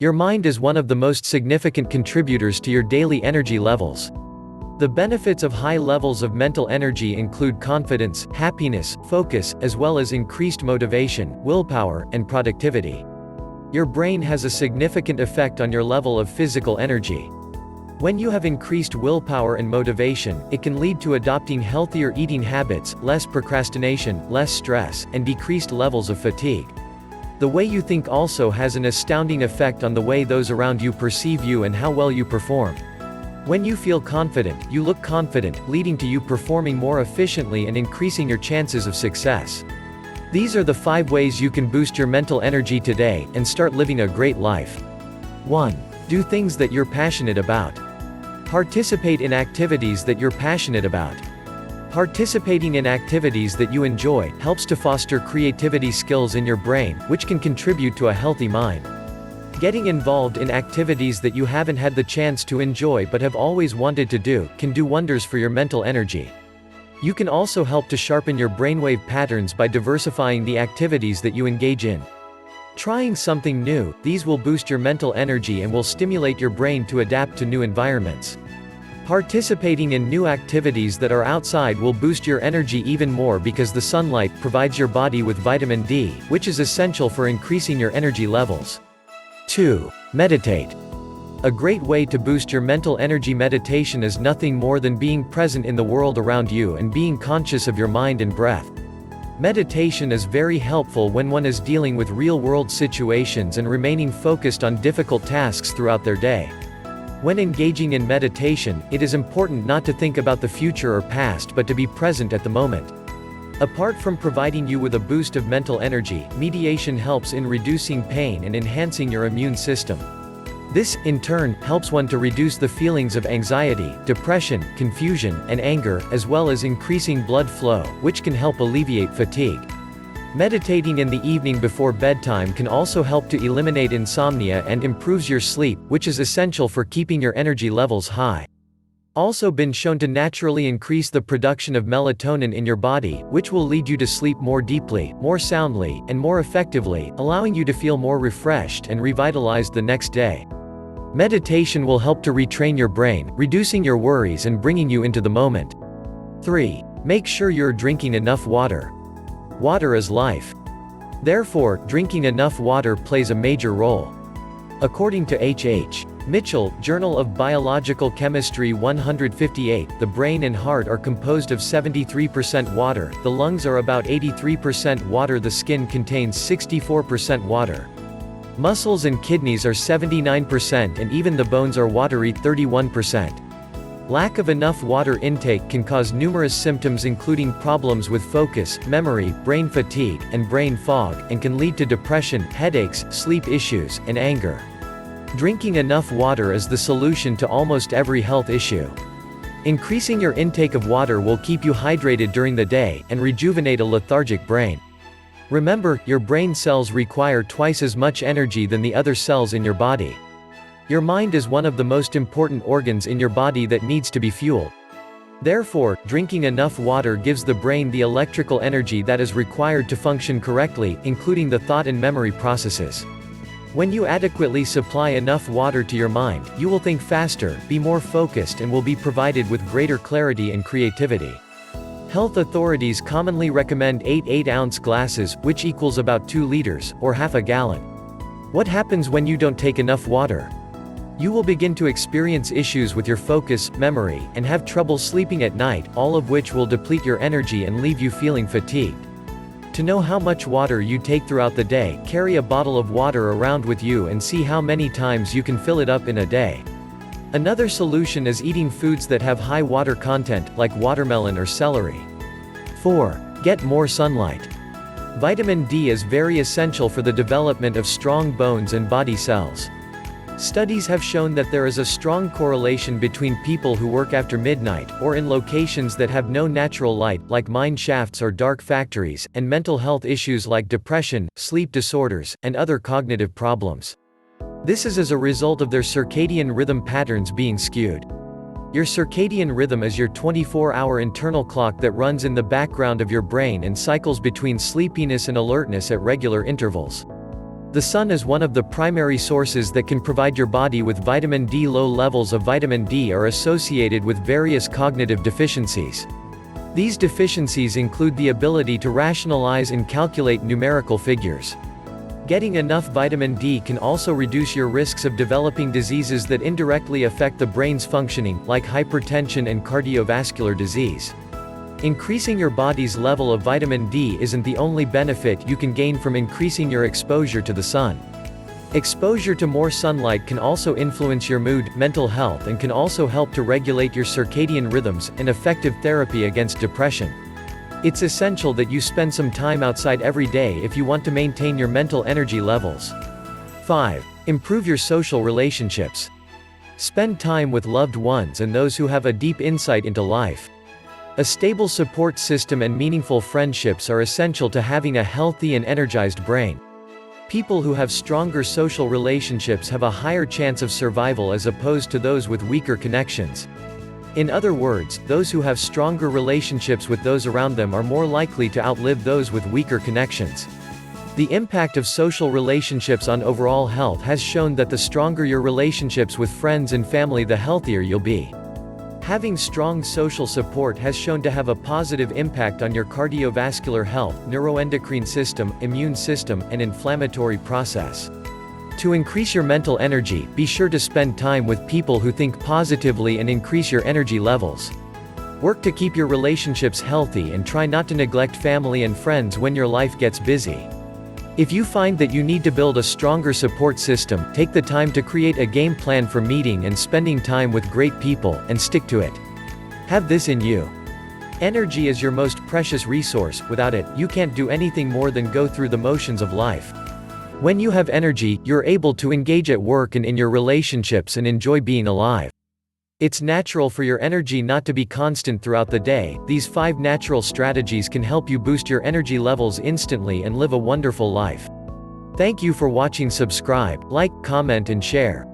Your mind is one of the most significant contributors to your daily energy levels. The benefits of high levels of mental energy include confidence, happiness, focus, as well as increased motivation, willpower, and productivity. Your brain has a significant effect on your level of physical energy. When you have increased willpower and motivation, it can lead to adopting healthier eating habits, less procrastination, less stress, and decreased levels of fatigue. The way you think also has an astounding effect on the way those around you perceive you and how well you perform. When you feel confident, you look confident, leading to you performing more efficiently and increasing your chances of success. These are the 5 ways you can boost your mental energy today, and start living a great life. 1. Do things that you're passionate about. Participate in activities that you're passionate about. Participating in activities that you enjoy helps to foster creativity skills in your brain, which can contribute to a healthy mind. Getting involved in activities that you haven't had the chance to enjoy but have always wanted to do, can do wonders for your mental energy. You can also help to sharpen your brainwave patterns by diversifying the activities that you engage in. Trying something new, these will boost your mental energy and will stimulate your brain to adapt to new environments. Participating in new activities that are outside will boost your energy even more because the sunlight provides your body with vitamin D, which is essential for increasing your energy levels. 2. Meditate. A great way to boost your mental energy. Meditation is nothing more than being present in the world around you and being conscious of your mind and breath. Meditation is very helpful when one is dealing with real-world situations and remaining focused on difficult tasks throughout their day. When engaging in meditation, it is important not to think about the future or past but to be present at the moment. Apart from providing you with a boost of mental energy, meditation helps in reducing pain and enhancing your immune system. This, in turn, helps one to reduce the feelings of anxiety, depression, confusion, and anger, as well as increasing blood flow, which can help alleviate fatigue. Meditating in the evening before bedtime can also help to eliminate insomnia and improves your sleep, which is essential for keeping your energy levels high. Also been shown to naturally increase the production of melatonin in your body, which will lead you to sleep more deeply, more soundly, and more effectively, allowing you to feel more refreshed and revitalized the next day. Meditation will help to retrain your brain, reducing your worries and bringing you into the moment. 3. Make sure you're drinking enough water. Water is life. Therefore, drinking enough water plays a major role. According to H.H. Mitchell, Journal of Biological Chemistry 158, the brain and heart are composed of 73% water, the lungs are about 83% water, the skin contains 64% water. Muscles and kidneys are 79% and even the bones are watery 31%. Lack of enough water intake can cause numerous symptoms including problems with focus, memory, brain fatigue, and brain fog, and can lead to depression, headaches, sleep issues, and anger. Drinking enough water is the solution to almost every health issue. Increasing your intake of water will keep you hydrated during the day, and rejuvenate a lethargic brain. Remember, your brain cells require twice as much energy than the other cells in your body. Your mind is one of the most important organs in your body that needs to be fueled. Therefore, drinking enough water gives the brain the electrical energy that is required to function correctly, including the thought and memory processes. When you adequately supply enough water to your mind, you will think faster, be more focused, and will be provided with greater clarity and creativity. Health authorities commonly recommend 8 8-ounce glasses, which equals about 2 liters, or half a gallon. What happens when you don't take enough water? You will begin to experience issues with your focus, memory, and have trouble sleeping at night, all of which will deplete your energy and leave you feeling fatigued. To know how much water you take throughout the day, carry a bottle of water around with you and see how many times you can fill it up in a day. Another solution is eating foods that have high water content, like watermelon or celery. 4. Get more sunlight. Vitamin D is very essential for the development of strong bones and body cells. Studies have shown that there is a strong correlation between people who work after midnight, or in locations that have no natural light, like mine shafts or dark factories, and mental health issues like depression, sleep disorders, and other cognitive problems. This is as a result of their circadian rhythm patterns being skewed. Your circadian rhythm is your 24-hour internal clock that runs in the background of your brain and cycles between sleepiness and alertness at regular intervals. The sun is one of the primary sources that can provide your body with vitamin D. Low levels of vitamin D are associated with various cognitive deficiencies. These deficiencies include the ability to rationalize and calculate numerical figures. Getting enough vitamin D can also reduce your risks of developing diseases that indirectly affect the brain's functioning, like hypertension and cardiovascular disease. Increasing your body's level of vitamin D isn't the only benefit you can gain from increasing your exposure to the sun. Exposure to more sunlight can also influence your mood, mental health, and can also help to regulate your circadian rhythms, an effective therapy against depression. It's essential that you spend some time outside every day if you want to maintain your mental energy levels. 5. Improve your social relationships. Spend time with loved ones and those who have a deep insight into life. A stable support system and meaningful friendships are essential to having a healthy and energized brain. People who have stronger social relationships have a higher chance of survival as opposed to those with weaker connections. In other words, those who have stronger relationships with those around them are more likely to outlive those with weaker connections. The impact of social relationships on overall health has shown that the stronger your relationships with friends and family, the healthier you'll be. Having strong social support has shown to have a positive impact on your cardiovascular health, neuroendocrine system, immune system, and inflammatory process. To increase your mental energy, be sure to spend time with people who think positively and increase your energy levels. Work to keep your relationships healthy and try not to neglect family and friends when your life gets busy. If you find that you need to build a stronger support system, take the time to create a game plan for meeting and spending time with great people, and stick to it. Have this in you. Energy is your most precious resource. Without it, you can't do anything more than go through the motions of life. When you have energy, you're able to engage at work and in your relationships and enjoy being alive. It's natural for your energy not to be constant throughout the day. These 5 natural strategies can help you boost your energy levels instantly and live a wonderful life. Thank you for watching. Subscribe, like, comment, and share.